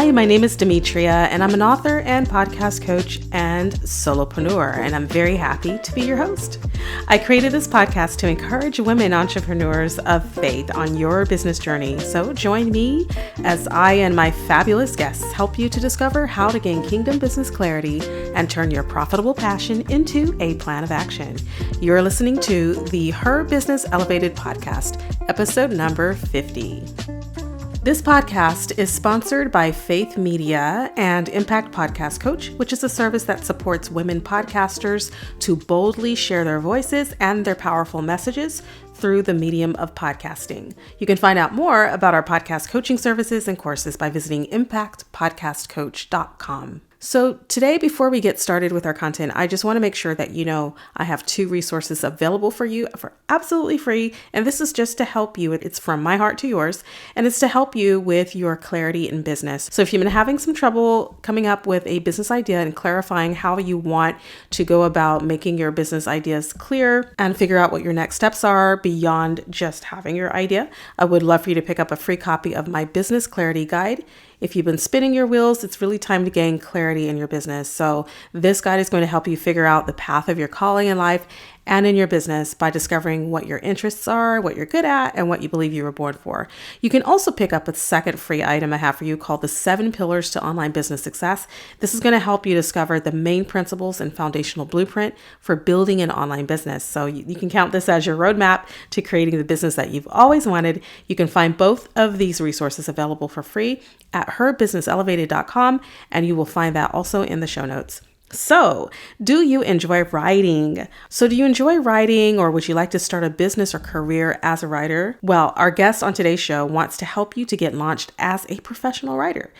Hi, my name is Demetria, and I'm an author and podcast coach and solopreneur, and I'm very happy to be your host. I created this podcast to encourage women entrepreneurs of faith on your business journey. So join me as I and my fabulous guests help you to discover how to gain kingdom business clarity and turn your profitable passion into a plan of action. You're listening to the Her Business Elevated podcast, episode number 50. This podcast is sponsored by Faith Media and Impact Podcast Coach, which is a service that supports women podcasters to boldly share their voices and their powerful messages through the medium of podcasting. You can find out more about our podcast coaching services and courses by visiting impactpodcastcoach.com. So today, before we get started with our content, I just want to make sure that you know I have 2 resources available for you for absolutely free. And this is just to help you. It's from my heart to yours, and it's to help you with your clarity in business. So if you've been having some trouble coming up with a business idea and clarifying how you want to go about making your business ideas clear and figure out what your next steps are beyond just having your idea, I would love for you to pick up a free copy of my Business Clarity Guide. If you've been spinning your wheels, it's really time to gain clarity in your business. So this guide is going to help you figure out the path of your calling in life and in your business by discovering what your interests are, what you're good at, and what you believe you were born for. You can also pick up a second free item I have for you called the 7 Pillars to Online Business Success. This is going to help you discover the main principles and foundational blueprint for building an online business. So you can count this as your roadmap to creating the business that you've always wanted. You can find both of these resources available for free at herbusinesselevated.com, and you will find that also in the show notes. So, do you enjoy writing? Do you enjoy writing, or would you like to start a business or career as a writer? Well, our guest on today's show wants to help you to get launched as a professional writer.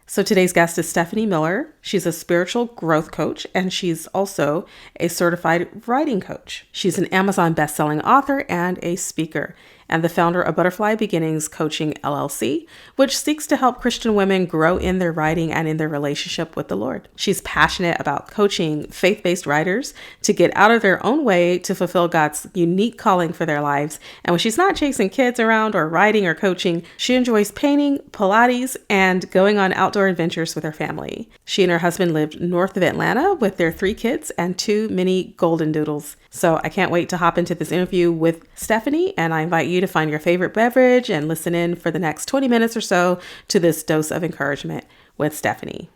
So today's guest is Stephanie Miller. She's a spiritual growth coach, and she's also a certified writing coach. She's an Amazon bestselling author and a speaker, and the founder of Butterfly Beginnings Coaching LLC, which seeks to help Christian women grow in their writing and in their relationship with the Lord. She's passionate about coaching faith-based writers to get out of their own way to fulfill God's unique calling for their lives. And when she's not chasing kids around or writing or coaching, she enjoys painting, Pilates, and going on outdoor adventures with her family. She and her husband lived north of Atlanta with their 3 kids and 2 mini golden doodles. So I can't wait to hop into this interview with Stephanie, and I invite you to find your favorite beverage and listen in for the next 20 minutes or so to this dose of encouragement with Stephanie.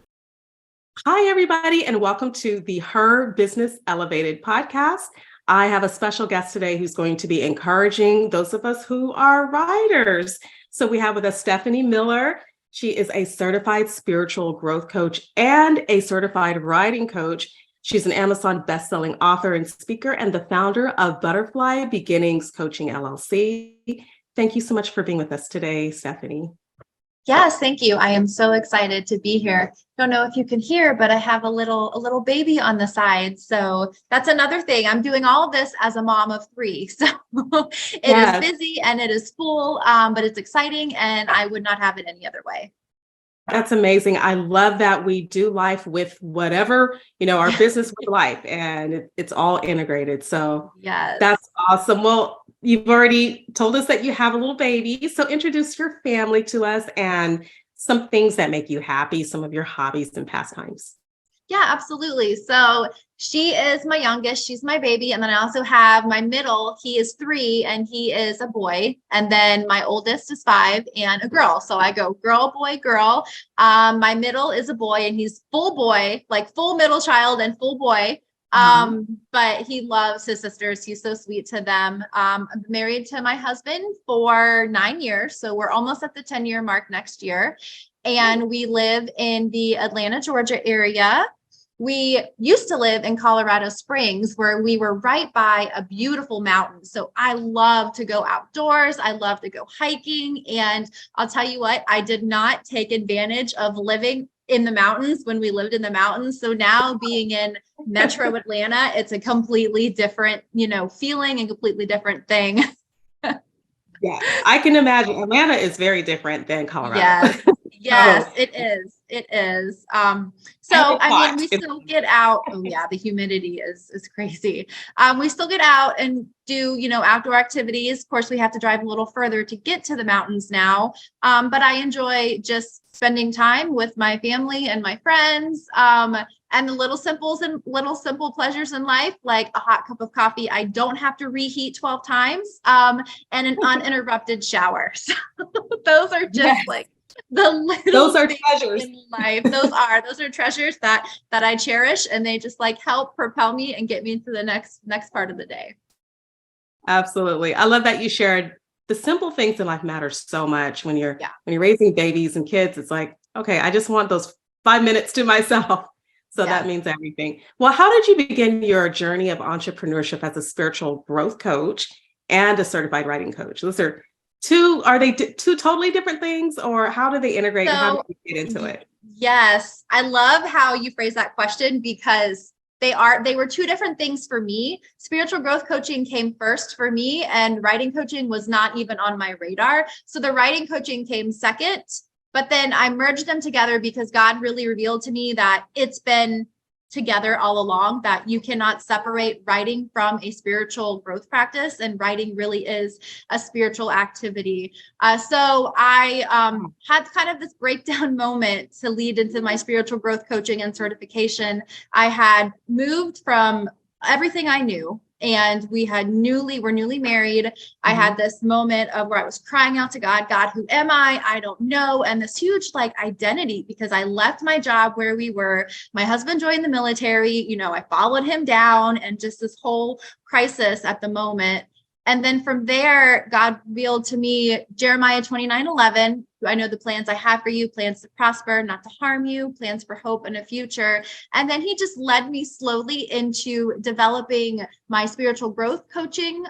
Hi, everybody, and welcome to the Her Business Elevated podcast. I have a special guest today who's going to be encouraging those of us who are writers. So we have with us Stephanie Miller. She is a certified spiritual growth coach and a certified writing coach. She's an Amazon bestselling author and speaker and the founder of Butterfly Beginnings Coaching LLC. Thank you so much for being with us today, Stephanie. Yes, thank you. I am so excited to be here. Don't know if you can hear, but I have a little baby on the side. So that's another thing. I'm doing all of this as a mom of 3. So it is busy and it is full, but it's exciting, and I would not have it any other way. That's amazing. I love that we do life with whatever, our business with life, and it's all integrated. So yes, that's awesome. Well, you've already told us that you have a little baby. So introduce your family to us and some things that make you happy, some of your hobbies and pastimes. Yeah, absolutely. So she is my youngest. She's my baby. And then I also have my middle. He is 3 and he is a boy. And then my oldest is 5 and a girl. So I go girl, boy, girl. My middle is a boy, and he's full boy, like full middle child and full boy. But he loves his sisters. He's so sweet to them. I'm married to my husband for 9 years. So we're almost at the 10-year mark next year. And we live in the Atlanta, Georgia area. We used to live in Colorado Springs, where we were right by a beautiful mountain. So I love to go outdoors. I love to go hiking. And I'll tell you what, I did not take advantage of living in the mountains when we lived in the mountains. So now being in Metro Atlanta, it's a completely different, feeling and completely different thing. Yeah, I can imagine. Atlanta is very different than Colorado. Yes. Yes, it is. It is. And So it's I mean, hot. we still get out. Oh yeah, the humidity is crazy. We still get out and do, outdoor activities. Of course, we have to drive a little further to get to the mountains now. But I enjoy just spending time with my family and my friends. And the little simple pleasures in life, like a hot cup of coffee I don't have to reheat 12 times, and an uninterrupted shower. So those are just Yes, like the those little are things treasures. in life. Those are treasures that I cherish, and they just like help propel me and get me into the next part of the day. Absolutely. I love that you shared the simple things in life matter so much Yeah. when you're raising babies and kids. It's like, okay, I just want those 5 minutes to myself. So that Yes. means everything. Well, how did you begin your journey of entrepreneurship as a spiritual growth coach and a certified writing coach? Those are are they two totally different things, or how do they integrate and how did So you get into it? yes, I love how you phrase that question because they were two different things for me. Spiritual growth coaching came first for me, and writing coaching was not even on my radar. So the writing coaching came second, but then I merged them together because God really revealed to me that it's been together all along, that you cannot separate writing from a spiritual growth practice, and writing really is a spiritual activity. So I had kind of this breakdown moment to lead into my spiritual growth coaching and certification. I had moved from everything I knew, and we're newly married. I had this moment of where I was crying out to God, God, who am I? I don't know. And this huge like identity, because I left my job where we were. My husband joined the military. I followed him down, and just this whole crisis at the moment. And then from there, God revealed to me Jeremiah 29:11. I know the plans I have for you, plans to prosper, not to harm you, plans for hope and a future. And then he just led me slowly into developing my spiritual growth coaching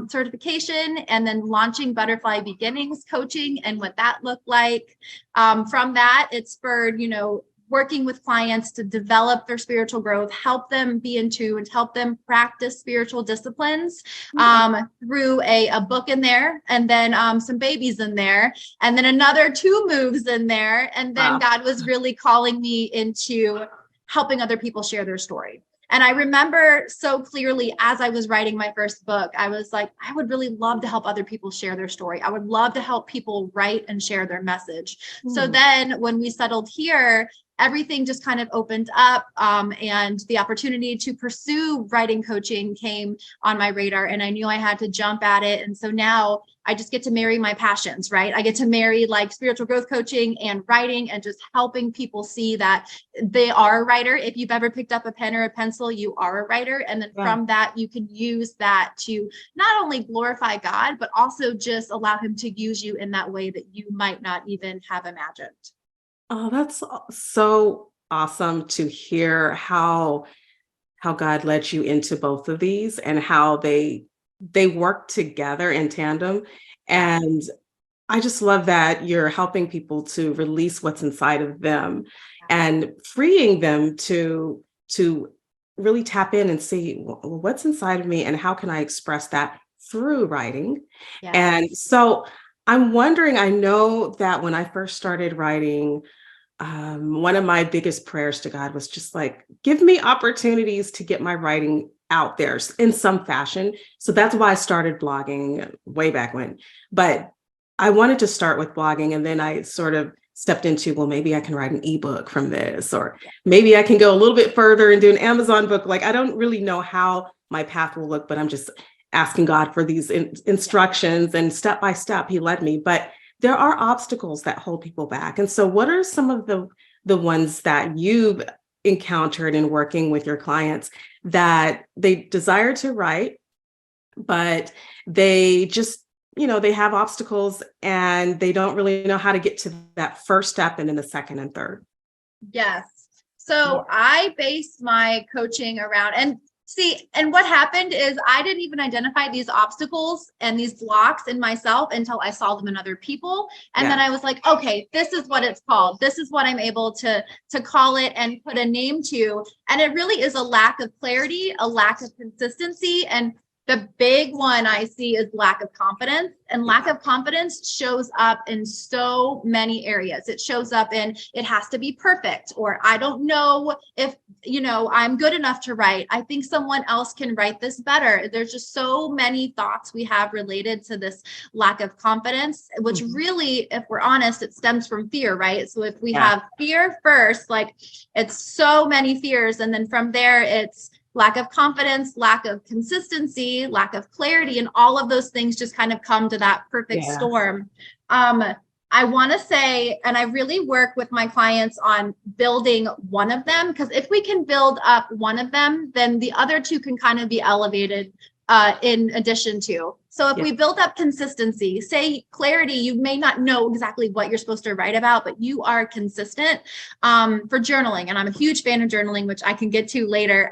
certification, and then launching Butterfly Beginnings coaching and what that looked like. From that, it spurred, working with clients to develop their spiritual growth, help them be in tune, help them practice spiritual disciplines through a book in there, and then some babies in there, and then another 2 moves in there. And then Wow. God was really calling me into helping other people share their story. And I remember so clearly as I was writing my first book, I was like, I would really love to help other people share their story. I would love to help people write and share their message. So then when we settled here, everything just kind of opened up, and the opportunity to pursue writing coaching came on my radar, and I knew I had to jump at it. And so now I just get to marry my passions, right? I get to marry like spiritual growth coaching and writing, and just helping people see that they are a writer. If you've ever picked up a pen or a pencil, you are a writer. And then from that, you can use that to not only glorify God, but also just allow him to use you in that way that you might not even have imagined. Oh, that's so awesome to hear how God led you into both of these and how they work together in tandem. And I just love that you're helping people to release what's inside of them and freeing them to really tap in and see, well, what's inside of me and how can I express that through writing. Yes. And so I'm wondering, I know that when I first started writing, one of my biggest prayers to God was just like, give me opportunities to get my writing out there in some fashion. So that's why I started blogging way back when. But I wanted to start with blogging, and then I sort of stepped into, well, maybe I can write an ebook from this, or maybe I can go a little bit further and do an Amazon book. Like, I don't really know how my path will look, but I'm just asking God for these instructions, and step by step, he led me. But there are obstacles that hold people back. And so what are some of the ones that you've encountered in working with your clients that they desire to write, but they just, they have obstacles and they don't really know how to get to that first step and then the second and third? Yes. So I based my coaching around, and see, and what happened is I didn't even identify these obstacles and these blocks in myself until I saw them in other people. And then I was like, okay, this is what it's called. This is what I'm able to call it and put a name to. And it really is a lack of clarity, a lack of consistency, and The big one I see is lack of confidence, and lack of confidence shows up in so many areas. It shows up in it has to be perfect, or I don't know if, I'm good enough to write. I think someone else can write this better. There's just so many thoughts we have related to this lack of confidence, which really, if we're honest, it stems from fear, right? So if we have fear first, like it's so many fears, and then from there, it's lack of confidence, lack of consistency, lack of clarity, and all of those things just kind of come to that perfect storm. I want to say, and I really work with my clients on building one of them, because if we can build up one of them, then the other two can kind of be elevated in addition to. So if we build up consistency, say clarity, you may not know exactly what you're supposed to write about, but you are consistent for journaling. And I'm a huge fan of journaling, which I can get to later.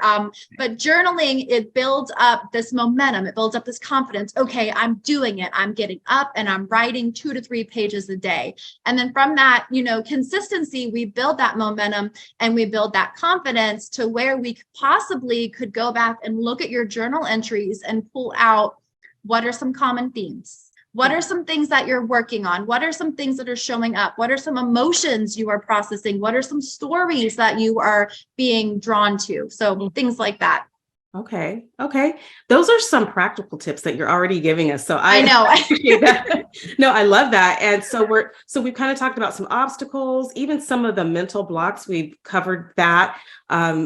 But journaling, it builds up this momentum. It builds up this confidence. Okay, I'm doing it. I'm getting up and I'm writing 2 to 3 pages a day. And then from that, consistency, we build that momentum and we build that confidence to where we possibly could go back and look at your journal entries and pull out, what are some common themes? What are some things that you're working on? What are some things that are showing up? What are some emotions you are processing? What are some stories that you are being drawn to? So things like that. Okay. Those are some practical tips that you're already giving us. So I know. I appreciate that. No, I love that. And so we've kind of talked about some obstacles, even some of the mental blocks. We've covered that.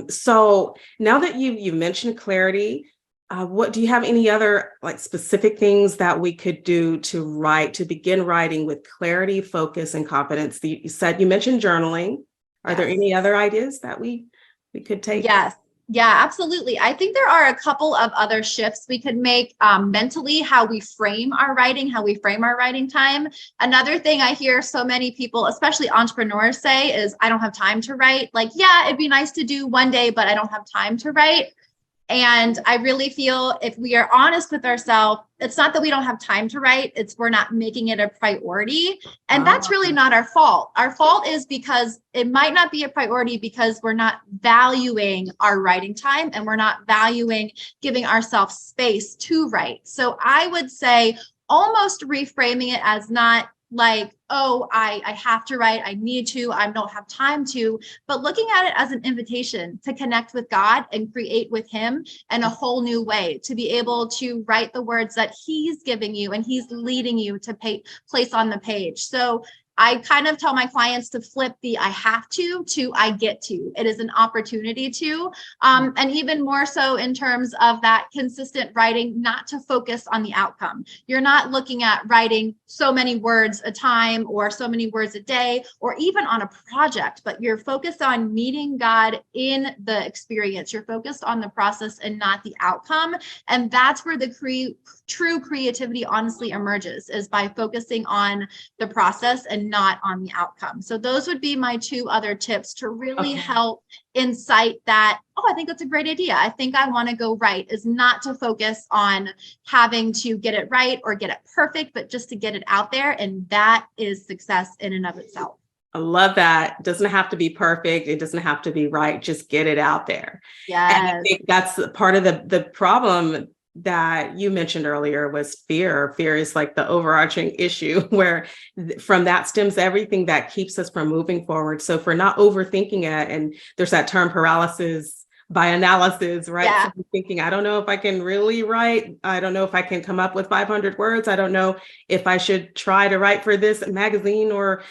So now that you mentioned clarity, what do you have any other like specific things that we could do to begin writing with clarity, focus, and confidence? You mentioned journaling. Are there any other ideas that we could take? Yes. Yeah, absolutely. I think there are a couple of other shifts we could make mentally, how we frame our writing, how we frame our writing time. Another thing I hear so many people, especially entrepreneurs, say is, I don't have time to write. Like, yeah, it'd be nice to do one day, but I don't have time to write. And I really feel if we are honest with ourselves, it's not that we don't have time to write, it's we're not making it a priority. And that's really not our fault. Our fault is because it might not be a priority because we're not valuing our writing time and we're not valuing giving ourselves space to write. So I would say almost reframing it as not like, oh, I have to write, I need to, I don't have time to, but looking at it as an invitation to connect with God and create with him in a whole new way, to be able to write the words that he's giving you and he's leading you to place on the page. So I kind of tell my clients to flip the I have to I get to. It is an opportunity to, and even more so in terms of that consistent writing, not to focus on the outcome. You're not looking at writing so many words a time or so many words a day or even on a project, but you're focused on meeting God in the experience. You're focused on the process and not the outcome. And that's where the true creativity honestly emerges, is by focusing on the process and not on the outcome. So those would be my 2 other tips to really help incite that, oh, I think that's a great idea, I think I want to go write, is not to focus on having to get it right or get it perfect, but just to get it out there. And that is success in and of itself. I love that. It doesn't have to be perfect. It doesn't have to be right. Just get it out there. Yes. And I think that's part of the problem that you mentioned earlier was fear. Fear is like the overarching issue where from that stems everything that keeps us from moving forward. So if we're not overthinking it, and there's that term paralysis by analysis, right? Yeah. So thinking, I don't know if I can really write. I don't know if I can come up with 500 words. I don't know if I should try to write for this magazine or,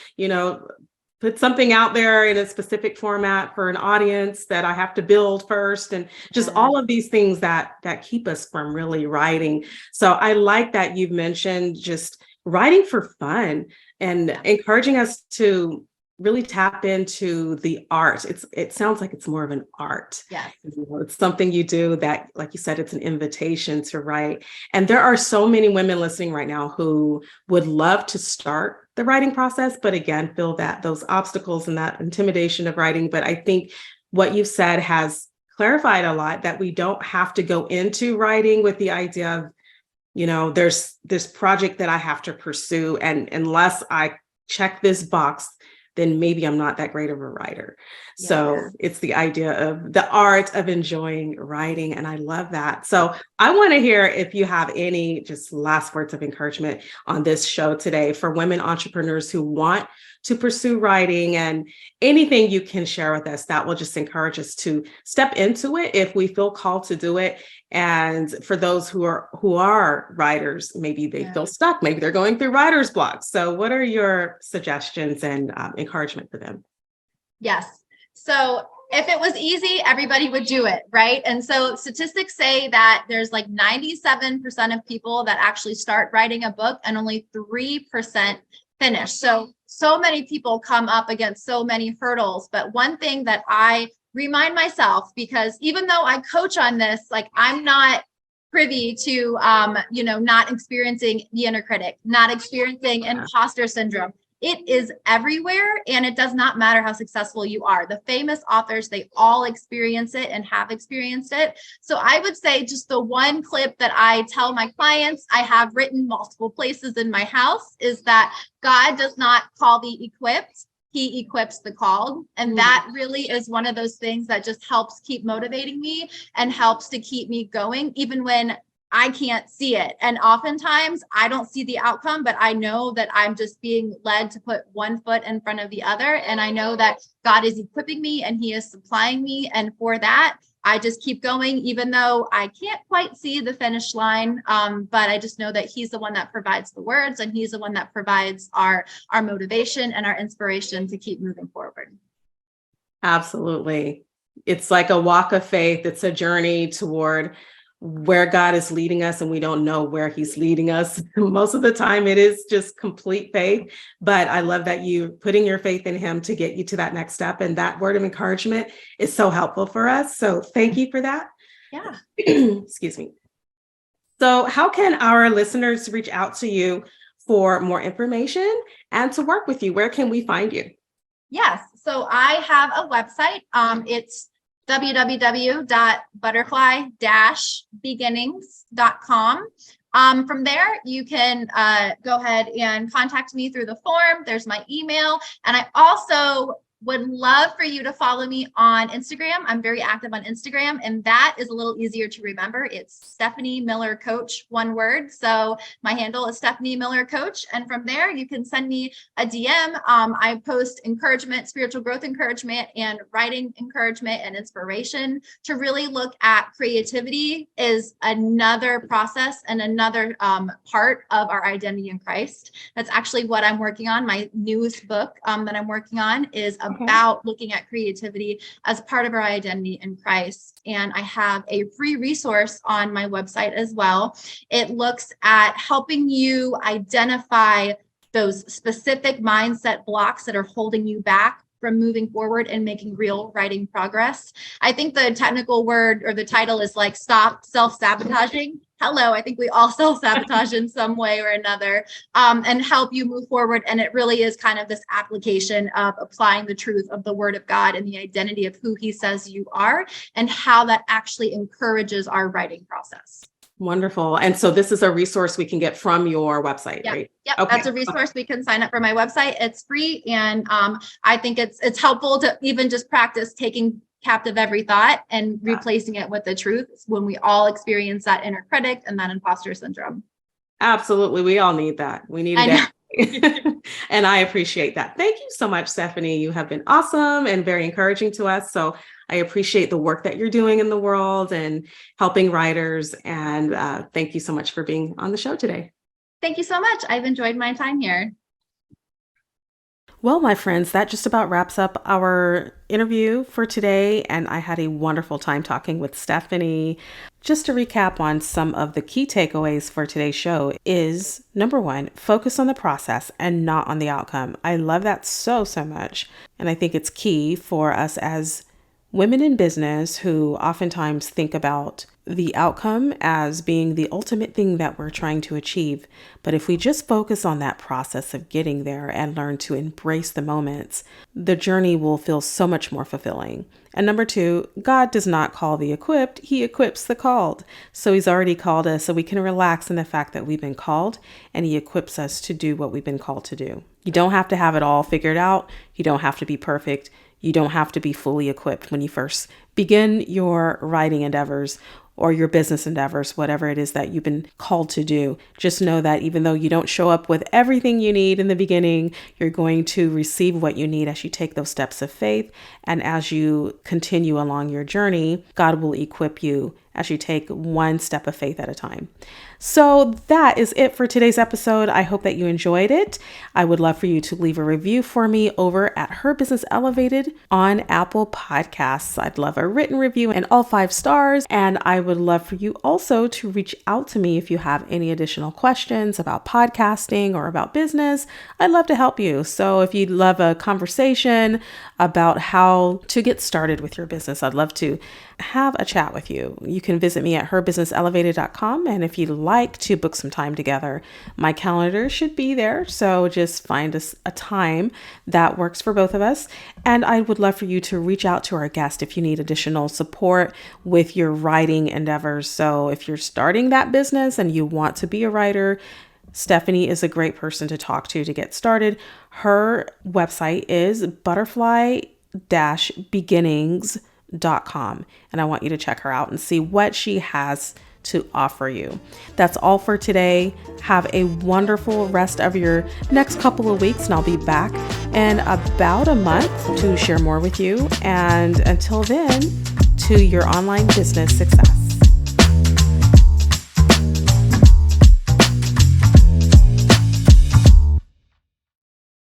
put something out there in a specific format for an audience that I have to build first, and just all of these things that keep us from really writing. So I like that you've mentioned just writing for fun and encouraging us to really tap into the art. It sounds like it's more of an art. Yeah. It's something you do that, like you said, it's an invitation to write. And there are so many women listening right now who would love to start the writing process, but again, feel that those obstacles and that intimidation of writing. But I think what you've said has clarified a lot, that we don't have to go into writing with the idea of, there's this project that I have to pursue. And unless I check this box, then maybe I'm not that great of a writer. Yeah. So it's the idea of the art of enjoying writing. And I love that. So I want to hear if you have any just last words of encouragement on this show today for women entrepreneurs who want to pursue writing, and anything you can share with us that will just encourage us to step into it if we feel called to do it. And for those who are writers, maybe they feel stuck, maybe they're going through writer's blocks. So what are your suggestions and encouragement for them? Yes. So if it was easy, everybody would do it, right? And so statistics say that there's like 97% of people that actually start writing a book and only 3% finish. So many people come up against so many hurdles. But one thing that I remind myself, because even though I coach on this, like I'm not privy to, not experiencing the inner critic, not experiencing imposter syndrome. It is everywhere, and it does not matter how successful you are. The famous authors, they all experience it and have experienced it. So I would say just the one clip that I tell my clients, I have written multiple places in my house, is that God does not call the equipped. He equips the called. And that really is one of those things that just helps keep motivating me and helps to keep me going, even when I can't see it. And oftentimes I don't see the outcome, but I know that I'm just being led to put one foot in front of the other. And I know that God is equipping me and he is supplying me. And for that, I just keep going, even though I can't quite see the finish line. But I just know that he's the one that provides the words, and he's the one that provides our motivation and our inspiration to keep moving forward. Absolutely. It's like a walk of faith. It's a journey toward where God is leading us, and we don't know where he's leading us. Most of the time it is just complete faith, but I love that you putting your faith in him to get you to that next step. And that word of encouragement is so helpful for us. So thank you for that. Yeah. Excuse me. So how can our listeners reach out to you for more information and to work with you? Where can we find you? Yes. So I have a website. It's www.butterfly-beginnings.com. From there, you can go ahead and contact me through the form. There's my email. And I also would love for you to follow me on Instagram. I'm very active on Instagram, and that is a little easier to remember. It's Stephanie Miller Coach, one word. So my handle is Stephanie Miller Coach. And from there, you can send me a DM. I post encouragement, spiritual growth encouragement, and writing encouragement and inspiration. To really look at creativity is another process and another part of our identity in Christ. That's actually what I'm working on. My newest book that I'm working on is about looking at creativity as part of our identity in Christ. And I have a free resource on my website as well. It looks at helping you identify those specific mindset blocks that are holding you back from moving forward and making real writing progress. I think the technical word or the title is like stop self-sabotaging. Hello, I think we all self-sabotage in some way or another, and help you move forward. And it really is kind of this application of applying the truth of the word of God and the identity of who he says you are, and how that actually encourages our writing process. Wonderful. And so this is a resource we can get from your website, right? Yep. Okay. That's a resource. We can sign up for my website. It's free. And I think it's helpful to even just practice taking captive every thought and replacing it with the truth when we all experience that inner critic and that imposter syndrome. Absolutely. We all need that. We need it. And I appreciate that. Thank you so much, Stephanie. You have been awesome and very encouraging to us. So I appreciate the work that you're doing in the world and helping writers. And thank you so much for being on the show today. Thank you so much. I've enjoyed my time here. Well, my friends, that just about wraps up our interview for today. And I had a wonderful time talking with Stephanie. Just to recap on some of the key takeaways for today's show is, number one, focus on the process and not on the outcome. I love that so much. And I think it's key for us as women in business who oftentimes think about the outcome as being the ultimate thing that we're trying to achieve. But if we just focus on that process of getting there and learn to embrace the moments, the journey will feel so much more fulfilling. And number 2, God does not call the equipped, He equips the called. So He's already called us, so we can relax in the fact that we've been called, and He equips us to do what we've been called to do. You don't have to have it all figured out. You don't have to be perfect. You don't have to be fully equipped when you first begin your writing endeavors or your business endeavors, whatever it is that you've been called to do. Just know that even though you don't show up with everything you need in the beginning, you're going to receive what you need as you take those steps of faith. And as you continue along your journey, God will equip you as you take one step of faith at a time. So that is it for today's episode. I hope that you enjoyed it. I would love for you to leave a review for me over at Her Business Elevated on Apple Podcasts. I'd love a written review and all 5 stars. And I would love for you also to reach out to me if you have any additional questions about podcasting or about business. I'd love to help you. So if you'd love a conversation about how to get started with your business, I'd love to have a chat with you. You can visit me at herbusinesselevated.com. And if you'd like to book some time together, my calendar should be there. So just find us a time that works for both of us. And I would love for you to reach out to our guest if you need additional support with your writing endeavors. So if you're starting that business and you want to be a writer, Stephanie is a great person to talk to get started. Her website is butterfly-beginnings.com. And I want you to check her out and see what she has to offer you. That's all for today. Have a wonderful rest of your next couple of weeks, and I'll be back in about a month to share more with you. And until then, to your online business success.